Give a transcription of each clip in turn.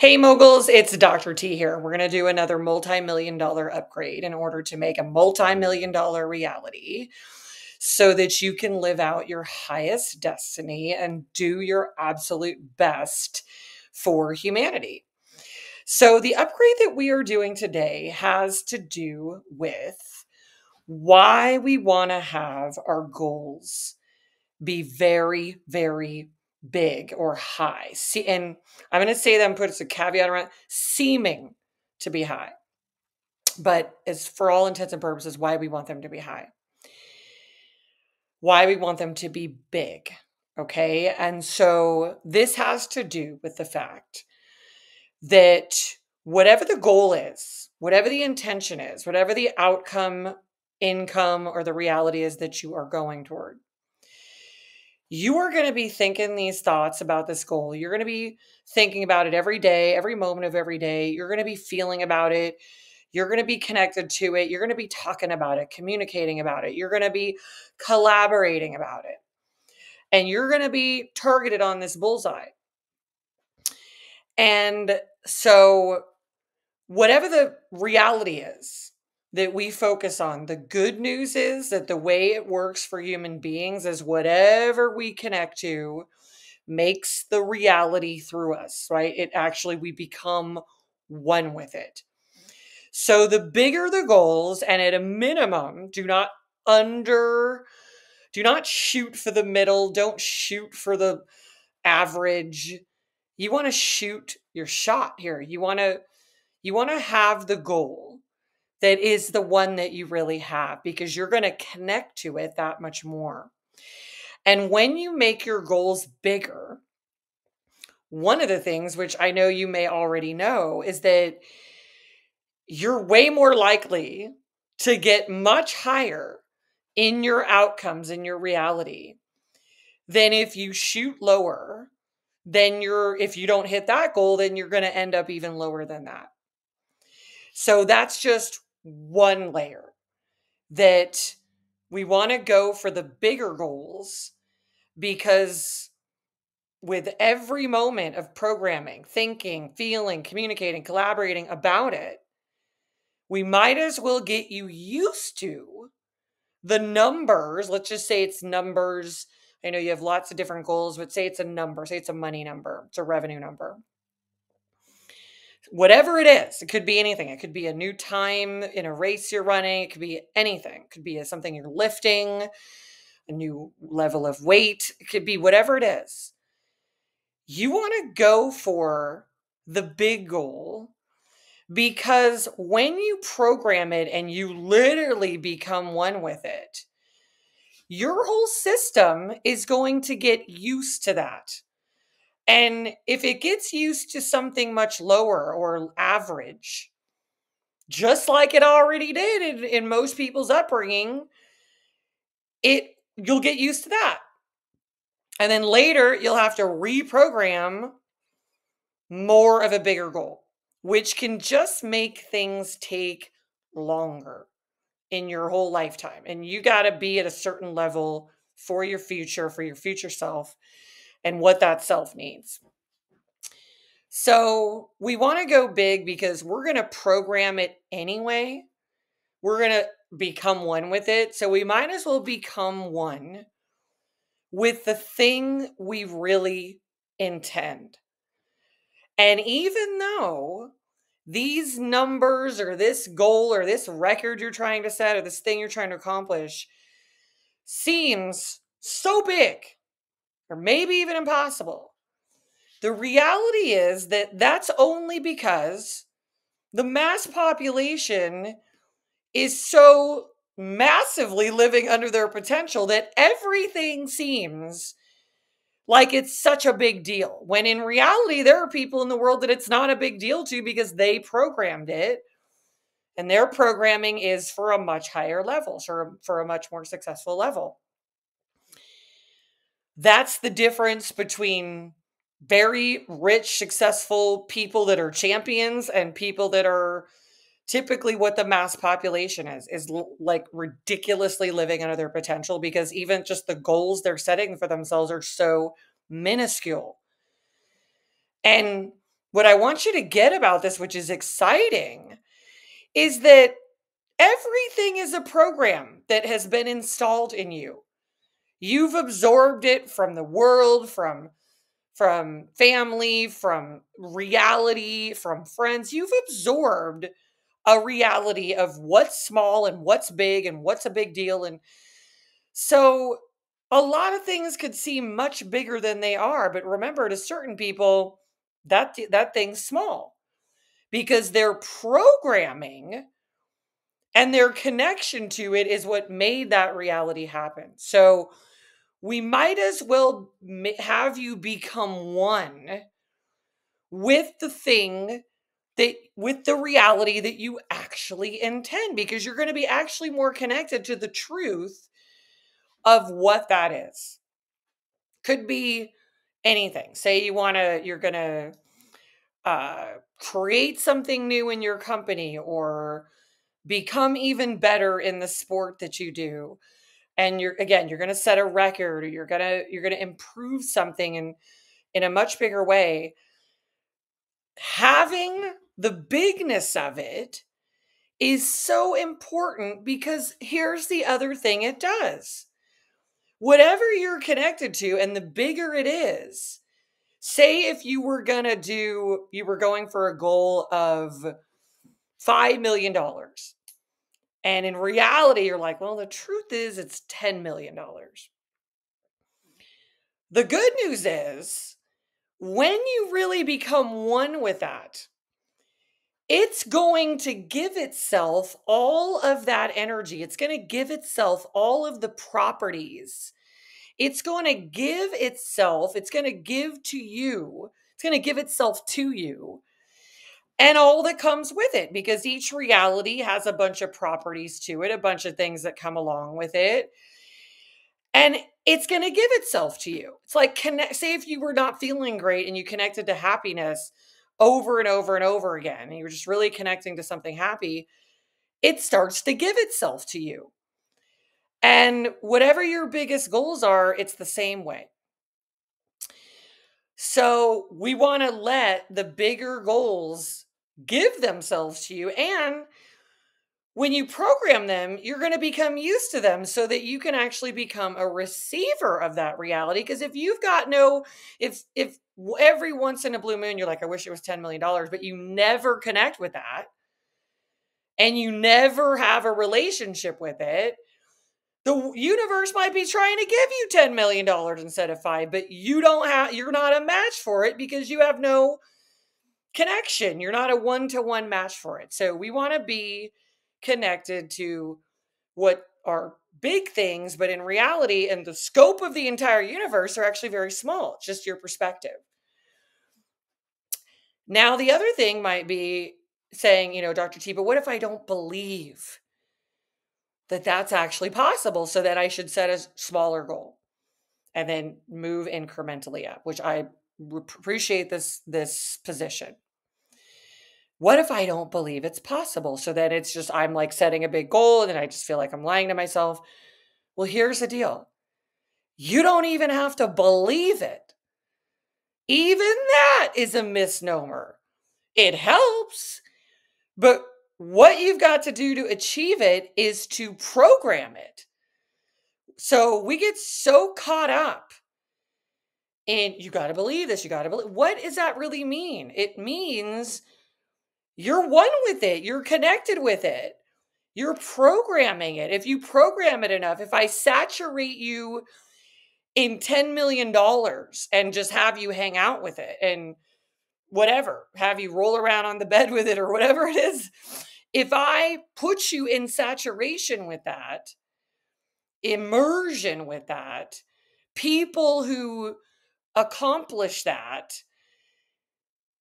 Hey moguls, it's Dr. T here. We're going to do another multi-million dollar upgrade in order to make a multi-million dollar reality so that you can live out your highest destiny and do your absolute best for humanity. So the upgrade that we are doing today has to do with why we want to have our goals be very, very big or high. See, and I'm going to say them, put a caveat around seeming to be high, but it's for all intents and purposes why we want them to be high, why we want them to be big. Okay. And so this has to do with the fact that whatever the goal is, whatever the intention is, whatever the outcome, income, or the reality is that you are going toward, you are going to be thinking these thoughts about this goal. You're going to be thinking about it every day, every moment of every day. You're going to be feeling about it. You're going to be connected to it. You're going to be talking about it, communicating about it. You're going to be collaborating about it. And you're going to be targeted on this bullseye. And so, whatever the reality is that we focus on, the good news is that the way it works for human beings is whatever we connect to makes the reality through us, right? It actually, we become one with it. So the bigger the goals, and at a minimum, do not shoot for the middle. Don't shoot for the average. You want to shoot your shot here. You want to have the goal that is the one that you really have, because you're going to connect to it that much more. And when you make your goals bigger, one of the things, which I know you may already know, is that you're way more likely to get much higher in your outcomes, in your reality, than if you shoot lower. Then if you don't hit that goal, then you're going to end up even lower than that. So that's just one layer, that we want to go for the bigger goals, because with every moment of programming, thinking, feeling, communicating, collaborating about it, we might as well get you used to the numbers. Let's just say it's numbers. I know you have lots of different goals, but say it's a number, say it's a money number, it's a revenue number. Whatever it is, it could be anything. It could be a new time in a race you're running. It could be anything. It could be something you're lifting, a new level of weight. It could be whatever it is. You want to go for the big goal, because when you program it and you literally become one with it, your whole system is going to get used to that. And if it gets used to something much lower or average, just like it already did in most people's upbringing, you'll get used to that. And then later you'll have to reprogram more of a bigger goal, which can just make things take longer in your whole lifetime. And you got to be at a certain level for your future self, and what that self needs. So we want to go big because we're going to program it anyway. We're going to become one with it. So we might as well become one with the thing we really intend. And even though these numbers or this goal or this record you're trying to set or this thing you're trying to accomplish seems so big or maybe even impossible, the reality is that that's only because the mass population is so massively living under their potential that everything seems like it's such a big deal, when in reality, there are people in the world that it's not a big deal to, because they programmed it, and their programming is for a much higher level, for a much more successful level. That's the difference between very rich, successful people that are champions and people that are typically what the mass population is like ridiculously living under their potential, because even just the goals they're setting for themselves are so minuscule. And what I want you to get about this, which is exciting, is that everything is a program that has been installed in you. You've absorbed it from the world, from family, from reality, from friends. You've absorbed a reality of what's small and what's big and what's a big deal. And so a lot of things could seem much bigger than they are, but remember, to certain people, that thing's small because their programming and their connection to it is what made that reality happen. So we might as well have you become one with the thing that, with the reality that you actually intend, because you're going to be actually more connected to the truth of what that is. Could be anything. Say you're going to create something new in your company, or become even better in the sport that you do. And you're going to set a record, or you're going to improve something in a much bigger way. Having the bigness of it is so important, because here's the other thing it does. Whatever you're connected to, and the bigger it is, say if you were going for a goal of $5 million. And in reality, you're like, well, the truth is it's $10 million. The good news is, when you really become one with that, it's going to give itself all of that energy. It's going to give itself all of the properties. It's going to give to you, it's going to give itself to you, and all that comes with it, because each reality has a bunch of properties to it, a bunch of things that come along with it. And it's going to give itself to you. It's like, say if you were not feeling great and you connected to happiness over and over and over again, and you were just really connecting to something happy, it starts to give itself to you. And whatever your biggest goals are, it's the same way. So we want to let the bigger goals give themselves to you. And when you program them, you're going to become used to them, so that you can actually become a receiver of that reality. Because if you've got if every once in a blue moon, you're like, I wish it was $10 million, but you never connect with that, and you never have a relationship with it, the universe might be trying to give you $10 million instead of 5, but you're not a match for it, because you have no connection. You're not a one-to-one match for it. So we want to be connected to what are big things, but in reality, and the scope of the entire universe, are actually very small. It's just your perspective. Now, the other thing might be saying, Dr. T, but what if I don't believe that that's actually possible, so that I should set a smaller goal and then move incrementally up, which I appreciate this position. What if I don't believe it's possible? So that it's just, I'm like setting a big goal, and then I just feel like I'm lying to myself. Well, here's the deal. You don't even have to believe it. Even that is a misnomer. It helps, but what you've got to do to achieve it is to program it. So we get so caught up in, you got to believe this, you got to believe. What does that really mean? It means you're one with it. You're connected with it. You're programming it. If you program it enough, if I saturate you in $10 million and just have you hang out with it and whatever, have you roll around on the bed with it or whatever it is, if I put you in saturation with that, immersion with that, people who accomplish that,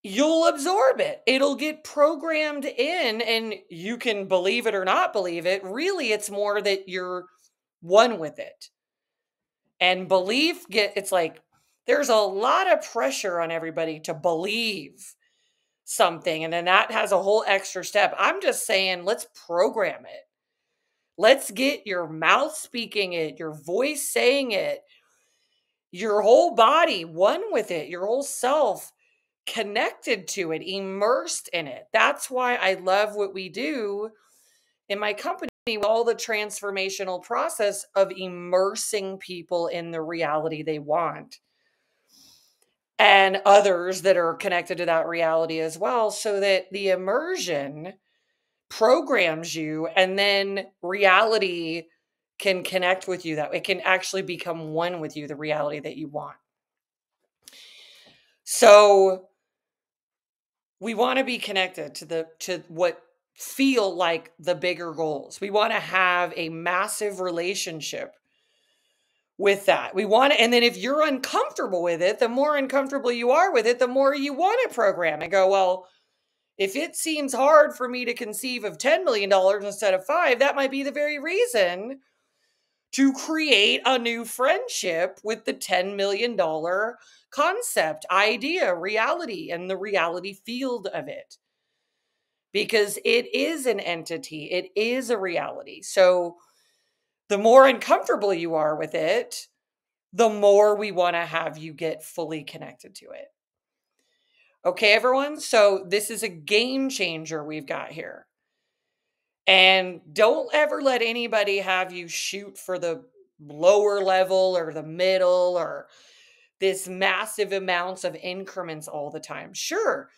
you'll absorb it. It'll get programmed in, and you can believe it or not believe it. Really, it's more that you're one with it. And belief, it's like there's a lot of pressure on everybody to believe something. And then that has a whole extra step. I'm just saying, let's program it. Let's get your mouth speaking it, your voice saying it, your whole body one with it, your whole self connected to it, immersed in it. That's why I love what we do in my company, all the transformational process of immersing people in the reality they want and others that are connected to that reality as well, so that the immersion programs you and then reality can connect with you, that it can actually become one with you, the reality that you want. So we want to be connected to what feel like the bigger goals. We want to have a massive relationship with that. We want to, and then if you're uncomfortable with it, the more uncomfortable you are with it, the more you want to program and go, well, if it seems hard for me to conceive of $10 million instead of 5, that might be the very reason to create a new friendship with the $10 million concept, idea, reality, and the reality field of it. Because it is an entity, it is a reality. So the more uncomfortable you are with it, the more we want to have you get fully connected to it. Okay, everyone? So this is a game changer we've got here. And don't ever let anybody have you shoot for the lower level or the middle or this massive amounts of increments all the time. Sure,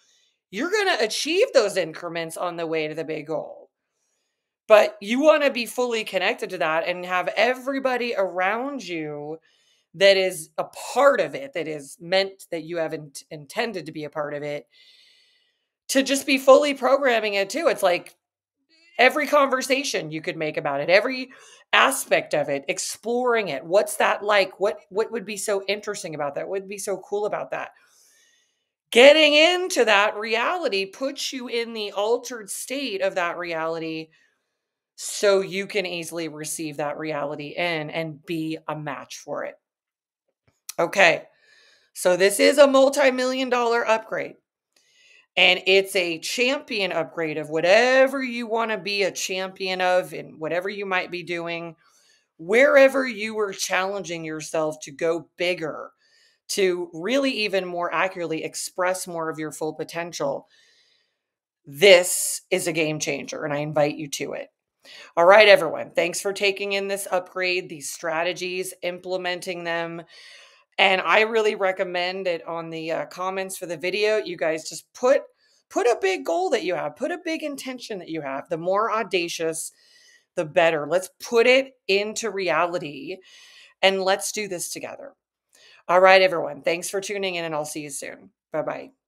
you're going to achieve those increments on the way to the big goal. But you want to be fully connected to that and have everybody around you that is a part of it, that is meant that you have intended to be a part of it, to just be fully programming it too. It's like every conversation you could make about it, every aspect of it, exploring it. What's that like? What would be so interesting about that? What would be so cool about that? Getting into that reality puts you in the altered state of that reality so you can easily receive that reality in and be a match for it. Okay. So this is a multi-million dollar upgrade. And it's a champion upgrade of whatever you want to be a champion of and whatever you might be doing, wherever you are challenging yourself to go bigger, to really even more accurately express more of your full potential. This is a game changer, and I invite you to it. All right, everyone. Thanks for taking in this upgrade, these strategies, implementing them. And I really recommend it on the comments for the video. You guys just put a big goal that you have, put a big intention that you have. The more audacious, the better. Let's put it into reality and let's do this together. All right, everyone. Thanks for tuning in, and I'll see you soon. Bye-bye.